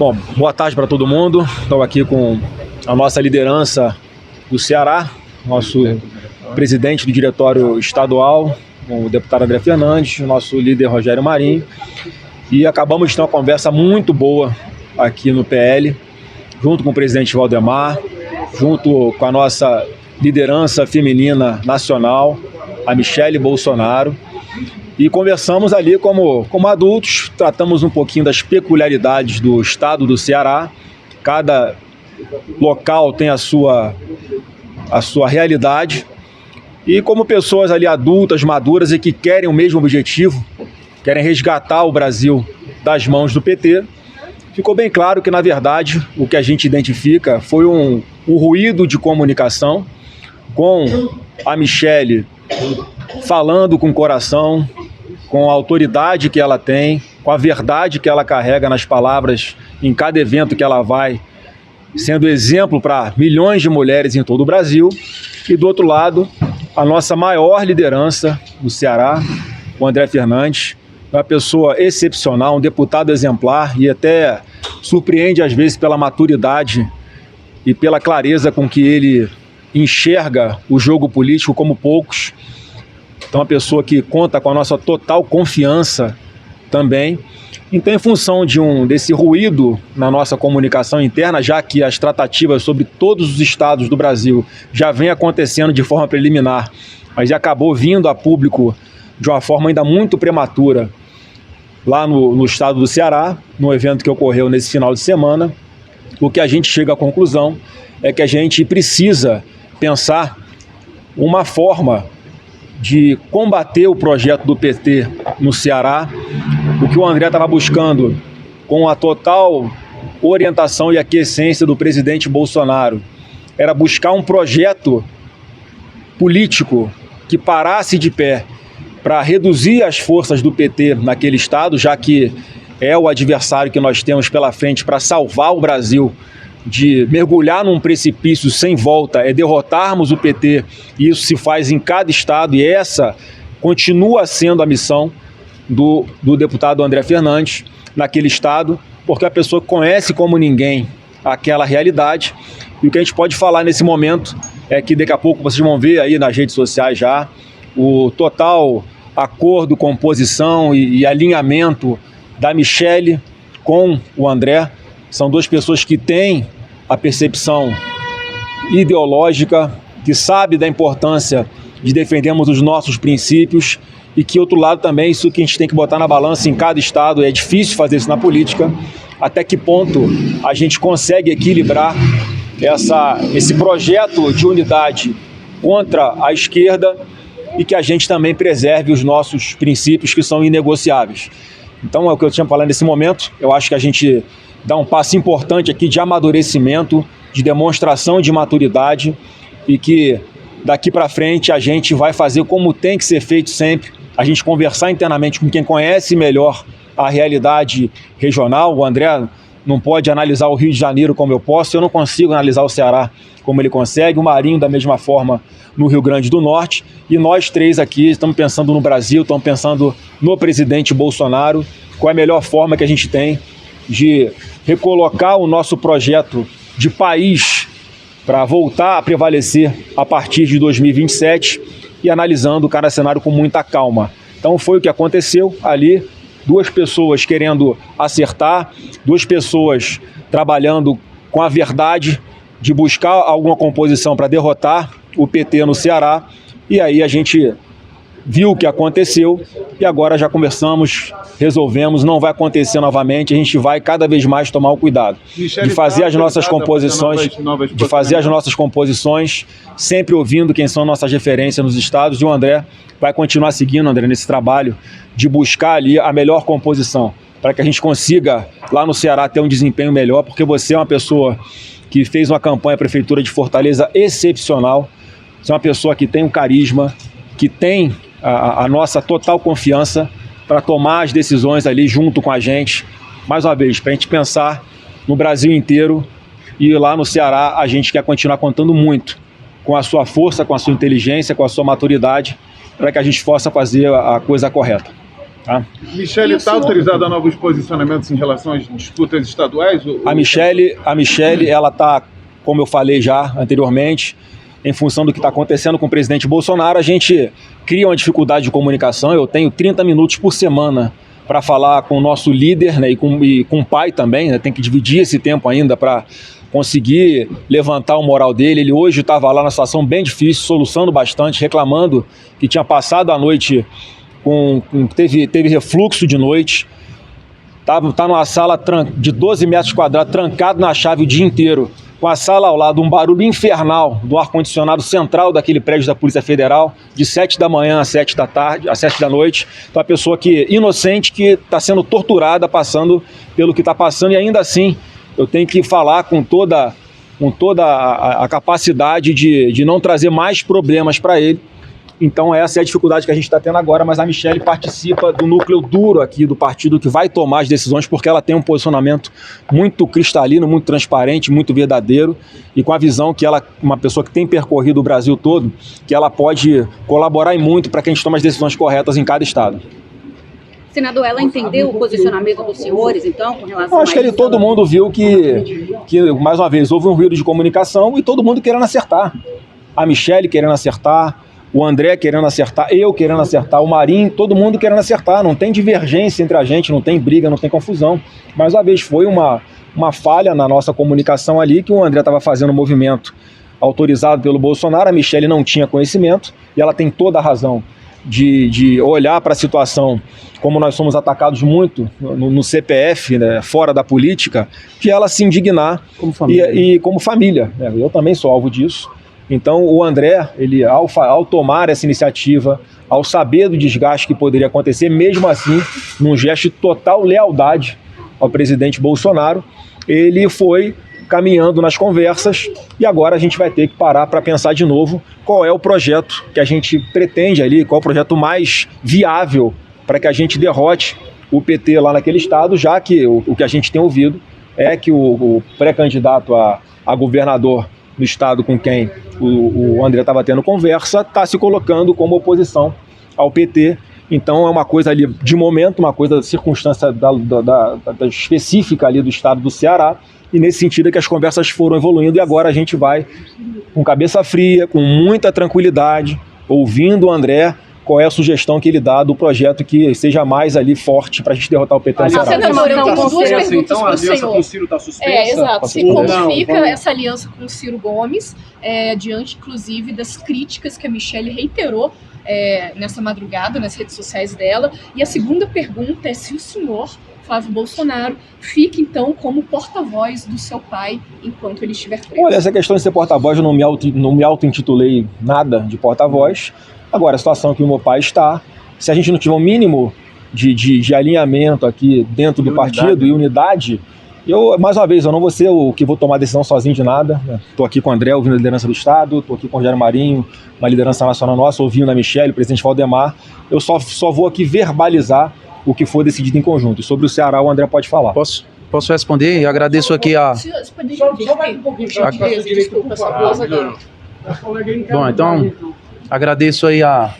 Bom, boa tarde para todo mundo. Estou aqui com a nossa liderança do Ceará, nosso presidente do diretório estadual, o deputado André Fernandes, o nosso líder Rogério Marinho, e acabamos de ter uma conversa muito boa aqui no PL, junto com o presidente Valdemar, junto com a nossa liderança feminina nacional, a Michele Bolsonaro, e conversamos ali como adultos, tratamos um pouquinho das peculiaridades do estado do Ceará. Cada local tem a sua realidade. E como pessoas ali adultas, maduras e que querem o mesmo objetivo, querem resgatar o Brasil das mãos do PT, ficou bem claro que, na verdade, o que a gente identifica foi um ruído de comunicação, com a Michele falando com o coração, com a autoridade que ela tem, com a verdade que ela carrega nas palavras em cada evento que ela vai, sendo exemplo para milhões de mulheres em todo o Brasil. E do outro lado, a nossa maior liderança do Ceará, o André Fernandes, uma pessoa excepcional, um deputado exemplar, e até surpreende às vezes pela maturidade e pela clareza com que ele enxerga o jogo político como poucos. Então, uma pessoa que conta com a nossa total confiança também. Então, em função desse ruído na nossa comunicação interna, já que as tratativas sobre todos os estados do Brasil já vem acontecendo de forma preliminar, mas acabou vindo a público de uma forma ainda muito prematura lá no estado do Ceará, no evento que ocorreu nesse final de semana, o que a gente chega à conclusão é que a gente precisa pensar uma forma de combater o projeto do PT no Ceará. O que o André estava buscando, com a total orientação e aquiescência do presidente Bolsonaro, era buscar um projeto político que parasse de pé para reduzir as forças do PT naquele estado, já que é o adversário que nós temos pela frente para salvar o Brasil de mergulhar num precipício sem volta, é derrotarmos o PT, e isso se faz em cada estado, e essa continua sendo a missão do deputado André Fernandes naquele estado, porque a pessoa conhece como ninguém aquela realidade. E o que a gente pode falar nesse momento é que daqui a pouco vocês vão ver aí nas redes sociais já o total acordo, composição e alinhamento da Michele com o André. São duas pessoas que têm a percepção ideológica, que sabem da importância de defendermos os nossos princípios, e que, outro lado também, isso que a gente tem que botar na balança em cada estado. É difícil fazer isso na política, até que ponto a gente consegue equilibrar esse projeto de unidade contra a esquerda e que a gente também preserve os nossos princípios, que são inegociáveis. Então, é o que eu tinha falado nesse momento. Eu acho que a gente dá um passo importante aqui de amadurecimento, de demonstração de maturidade, e que daqui para frente a gente vai fazer como tem que ser feito sempre, a gente conversar internamente com quem conhece melhor a realidade regional. O André não pode analisar o Rio de Janeiro como eu posso, eu não consigo analisar o Ceará como ele consegue, o Marinho da mesma forma no Rio Grande do Norte, e nós três aqui estamos pensando no Brasil, estamos pensando no presidente Bolsonaro, qual é a melhor forma que a gente tem de recolocar o nosso projeto de país para voltar a prevalecer a partir de 2027, e analisando cada cenário com muita calma. Então foi o que aconteceu ali, duas pessoas querendo acertar, duas pessoas trabalhando com a verdade de buscar alguma composição para derrotar o PT no Ceará, e aí a gente viu o que aconteceu e agora já conversamos, resolvemos, não vai acontecer novamente, a gente vai cada vez mais tomar o cuidado de fazer as nossas composições, sempre ouvindo quem são nossas referências nos estados, e o André vai continuar seguindo, André, nesse trabalho de buscar ali a melhor composição, para que a gente consiga lá no Ceará ter um desempenho melhor, porque você é uma pessoa que fez uma campanha à Prefeitura de Fortaleza excepcional, você é uma pessoa que tem um carisma, que tem a nossa total confiança para tomar as decisões ali junto com a gente, mais uma vez, para a gente pensar no Brasil inteiro, e lá no Ceará a gente quer continuar contando muito com a sua força, com a sua inteligência, com a sua maturidade, para que a gente possa fazer a coisa correta. Tá? Michele está autorizada a novos posicionamentos em relação às disputas estaduais? A Michele, ela está, como eu falei já anteriormente, em função do que está acontecendo com o presidente Bolsonaro, a gente cria uma dificuldade de comunicação. Eu tenho 30 minutos por semana para falar com o nosso líder, né, e com o pai também, né, tem que dividir esse tempo ainda para conseguir levantar o moral dele. Ele hoje estava lá numa situação bem difícil, soluçando bastante, reclamando que tinha passado a noite teve refluxo de noite, tá numa sala de 12 metros quadrados, trancado na chave o dia inteiro, com a sala ao lado, um barulho infernal do ar-condicionado central daquele prédio da Polícia Federal, de 7 da manhã às 7 da tarde, às 7 da noite. Então, a pessoa inocente que está sendo torturada, passando pelo que está passando, e ainda assim eu tenho que falar com toda a capacidade de não trazer mais problemas para ele. Então essa é a dificuldade que a gente está tendo agora, mas a Michele participa do núcleo duro aqui do partido que vai tomar as decisões, porque ela tem um posicionamento muito cristalino, muito transparente, muito verdadeiro, e com a visão que ela, uma pessoa que tem percorrido o Brasil todo, que ela pode colaborar e muito para que a gente tome as decisões corretas em cada estado. Senador, ela entendeu o posicionamento dos senhores, então, com relação a... Eu acho que todo mundo viu que, mais uma vez, houve um ruído de comunicação e todo mundo querendo acertar. A Michele querendo acertar, o André querendo acertar, eu querendo acertar, o Marinho, todo mundo querendo acertar. Não tem divergência entre a gente, não tem briga, não tem confusão. Mais uma vez, foi uma falha na nossa comunicação ali, que o André estava fazendo um movimento autorizado pelo Bolsonaro, a Michele não tinha conhecimento, e ela tem toda a razão de olhar para a situação, como nós somos atacados muito no CPF, né, fora da política, de ela se indignar como família. E como família, né? Eu também sou alvo disso. Então o André, ele, ao tomar essa iniciativa, ao saber do desgaste que poderia acontecer, mesmo assim, num gesto de total lealdade ao presidente Bolsonaro, ele foi caminhando nas conversas, e agora a gente vai ter que parar para pensar de novo qual é o projeto que a gente pretende ali, qual é o projeto mais viável para que a gente derrote o PT lá naquele estado, já que o que a gente tem ouvido é que o pré-candidato a governador no estado com quem o André estava tendo conversa está se colocando como oposição ao PT. Então é uma coisa ali de momento, uma coisa da circunstância da específica ali do estado do Ceará, e nesse sentido é que as conversas foram evoluindo, e agora a gente vai com cabeça fria, com muita tranquilidade, ouvindo o André, qual é a sugestão que ele dá do projeto que seja mais ali forte para a gente derrotar o PT no Ceará. Senador, eu tenho duas perguntas então, a para o aliança senhor. com o Ciro está suspensa? Exato. E como fica essa aliança com o Ciro Gomes, diante, inclusive, das críticas que a Michele reiterou nessa madrugada, nas redes sociais dela? E a segunda pergunta é se o senhor, Flávio Bolsonaro, fica, então, como porta-voz do seu pai enquanto ele estiver preso. Olha, essa questão de ser porta-voz, eu não me auto-intitulei nada de porta-voz. Agora, a situação que o meu pai está, se a gente não tiver um mínimo de alinhamento aqui dentro do partido e unidade, mais uma vez, eu não vou ser o que vou tomar decisão sozinho de nada. Estou aqui com o André, ouvindo a liderança do Estado, estou aqui com o Rogério Marinho, uma liderança nacional nossa, ouvindo a Michele, o presidente Valdemar. Eu só vou aqui verbalizar o que for decidido em conjunto. E sobre o Ceará, o André pode falar. Posso responder? E agradeço aqui a... Você pode repetir, por gentileza, desculpa, essa pausa dele. Bom, então, agradeço aí a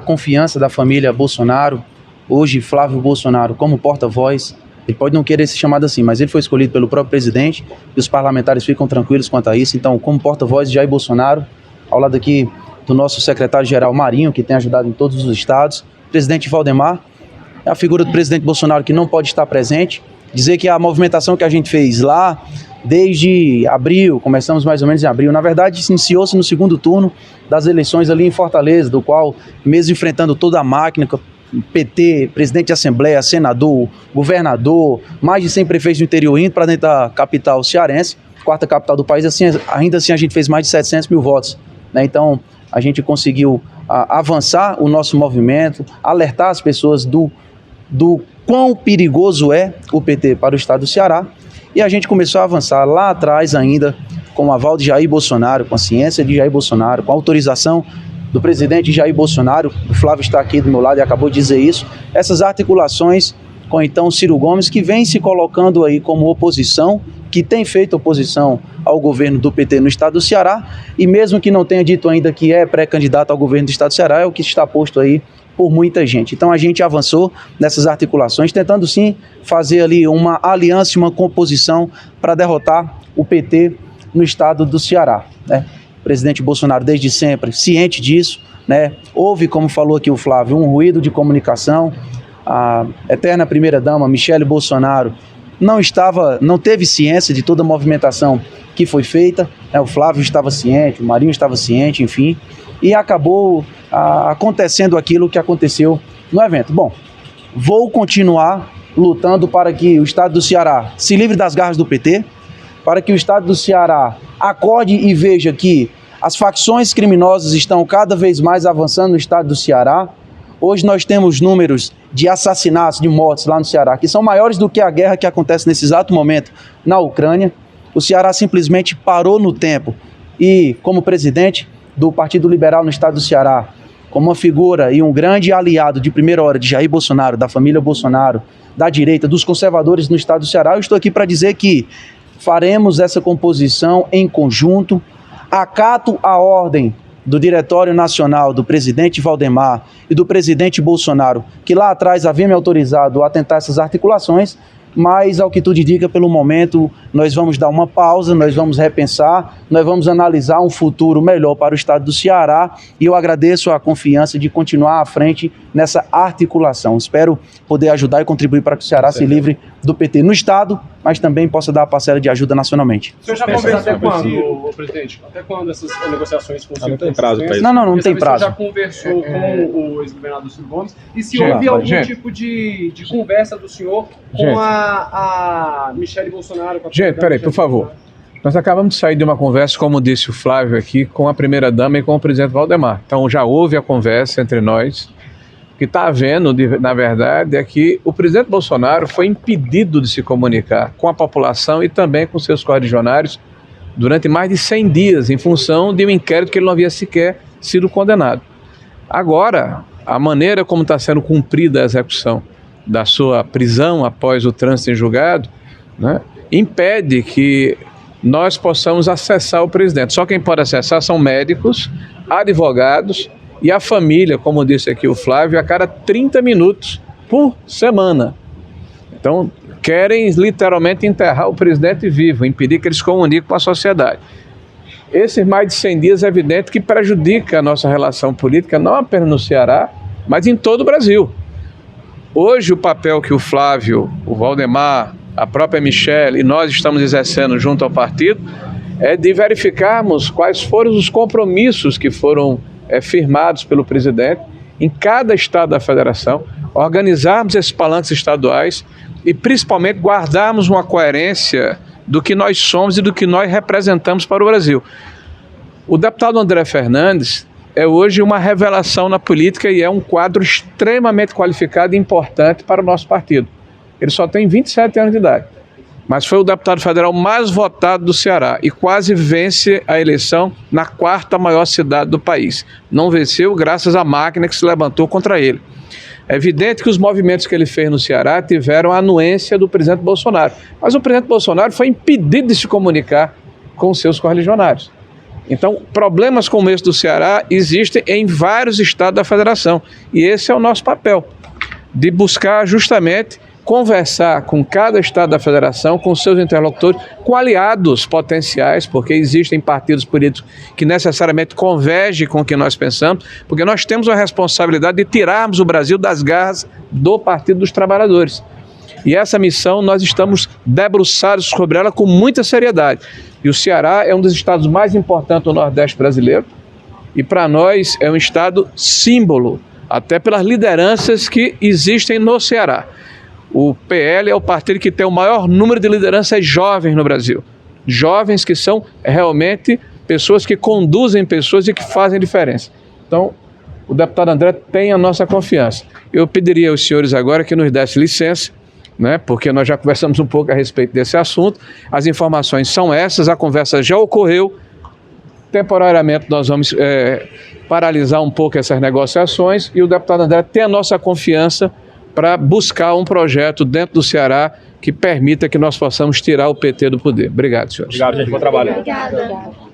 confiança da família Bolsonaro. Hoje, Flávio Bolsonaro, como porta-voz, ele pode não querer ser chamado assim, mas ele foi escolhido pelo próprio presidente e os parlamentares ficam tranquilos quanto a isso. Então, como porta-voz de Jair Bolsonaro, ao lado aqui do nosso secretário-geral Marinho, que tem ajudado em todos os estados, presidente Valdemar, a figura do presidente Bolsonaro que não pode estar presente, dizer que a movimentação que a gente fez lá, desde abril, começamos mais ou menos em abril, na verdade iniciou-se no segundo turno das eleições ali em Fortaleza, do qual, mesmo enfrentando toda a máquina, PT, presidente de Assembleia, senador, governador, mais de 100 prefeitos do interior indo para dentro da capital cearense, quarta capital do país, assim, ainda assim a gente fez mais de 700 mil votos, né? Então a gente conseguiu avançar o nosso movimento, alertar as pessoas do quão perigoso é o PT para o estado do Ceará, e a gente começou a avançar lá atrás ainda, com o aval de Jair Bolsonaro, com a ciência de Jair Bolsonaro, com a autorização do presidente Jair Bolsonaro. O Flávio está aqui do meu lado e acabou de dizer isso, essas articulações com então Ciro Gomes, que vem se colocando aí como oposição, que tem feito oposição ao governo do PT no estado do Ceará, e mesmo que não tenha dito ainda que é pré-candidato ao governo do estado do Ceará, é o que está posto aí por muita gente. Então a gente avançou nessas articulações, tentando sim fazer ali uma aliança, uma composição para derrotar o PT no estado do Ceará, né? O presidente Bolsonaro desde sempre ciente disso, né? Houve, como falou aqui o Flávio, um ruído de comunicação. A eterna primeira-dama, Michele Bolsonaro, não teve ciência de toda a movimentação que foi feita, né? O Flávio estava ciente, o Marinho estava ciente, enfim, e acabou acontecendo aquilo que aconteceu no evento. Bom, vou continuar lutando para que o estado do Ceará se livre das garras do PT, para que o estado do Ceará acorde e veja que as facções criminosas estão cada vez mais avançando no estado do Ceará. Hoje nós temos números de assassinatos, de mortes lá no Ceará, que são maiores do que a guerra que acontece nesse exato momento na Ucrânia. O Ceará simplesmente parou no tempo e, como presidente do Partido Liberal no estado do Ceará, como uma figura e um grande aliado de primeira hora de Jair Bolsonaro, da família Bolsonaro, da direita, dos conservadores no estado do Ceará, eu estou aqui para dizer que faremos essa composição em conjunto, acato a ordem do Diretório Nacional, do presidente Valdemar e do presidente Bolsonaro, que lá atrás havia me autorizado a tentar essas articulações, mas, ao que tudo indica, pelo momento, nós vamos dar uma pausa, nós vamos repensar, nós vamos analisar um futuro melhor para o estado do Ceará, e eu agradeço a confiança de continuar à frente nessa articulação. Espero poder ajudar e contribuir para que o Ceará se livre do PT no estado, mas também possa dar a parcela de ajuda nacionalmente. O senhor já conversou até quando, presidente? Até quando essas negociações com o senhor? Não tem prazo para isso. Não tem prazo. O senhor já conversou com o ex-governador Ciro Gomes? E se houve algum tipo de conversa do senhor com a Michele Bolsonaro? Gente, peraí, por favor. Nós acabamos de sair de uma conversa, como disse o Flávio aqui, com a primeira-dama e com o presidente Valdemar. Então já houve a conversa entre nós. O que está havendo, na verdade, é que o presidente Bolsonaro foi impedido de se comunicar com a população e também com seus correligionários durante mais de 100 dias, em função de um inquérito que ele não havia sequer sido condenado. Agora, a maneira como está sendo cumprida a execução da sua prisão após o trânsito em julgado, né, impede que nós possamos acessar o presidente. Só quem pode acessar são médicos, advogados e a família, como disse aqui o Flávio, a cada 30 minutos por semana. Então, querem literalmente enterrar o presidente vivo, impedir que ele se comunique com a sociedade. Esses mais de 100 dias é evidente que prejudica a nossa relação política, não apenas no Ceará, mas em todo o Brasil. Hoje, o papel que o Flávio, o Valdemar, a própria Michele e nós estamos exercendo junto ao partido é de verificarmos quais foram os compromissos que foram firmados pelo presidente em cada estado da federação, organizarmos esses palanques estaduais e principalmente guardarmos uma coerência do que nós somos e do que nós representamos para o Brasil. O deputado André Fernandes é hoje uma revelação na política e é um quadro extremamente qualificado e importante para o nosso partido. Ele só tem 27 anos de idade, mas foi o deputado federal mais votado do Ceará e quase vence a eleição na 4ª maior cidade do país. Não venceu graças à máquina que se levantou contra ele. É evidente que os movimentos que ele fez no Ceará tiveram a anuência do presidente Bolsonaro, mas o presidente Bolsonaro foi impedido de se comunicar com seus correligionários. Então, problemas como esse do Ceará existem em vários estados da federação e esse é o nosso papel, de buscar justamente conversar com cada estado da federação, com seus interlocutores, com aliados potenciais, porque existem partidos políticos que necessariamente convergem com o que nós pensamos, porque nós temos a responsabilidade de tirarmos o Brasil das garras do Partido dos Trabalhadores. E essa missão nós estamos debruçados sobre ela com muita seriedade. E o Ceará é um dos estados mais importantes do Nordeste brasileiro e para nós é um estado símbolo, até pelas lideranças que existem no Ceará. O PL é o partido que tem o maior número de lideranças jovens no Brasil. Jovens que são realmente pessoas que conduzem pessoas e que fazem diferença. Então, o deputado André tem a nossa confiança. Eu pediria aos senhores agora que nos dessem licença, né, porque nós já conversamos um pouco a respeito desse assunto. As informações são essas, a conversa já ocorreu. Temporariamente nós vamos paralisar um pouco essas negociações e o deputado André tem a nossa confiança para buscar um projeto dentro do Ceará que permita que nós possamos tirar o PT do poder. Obrigado, senhores. Obrigado, gente. Bom trabalho. Obrigada.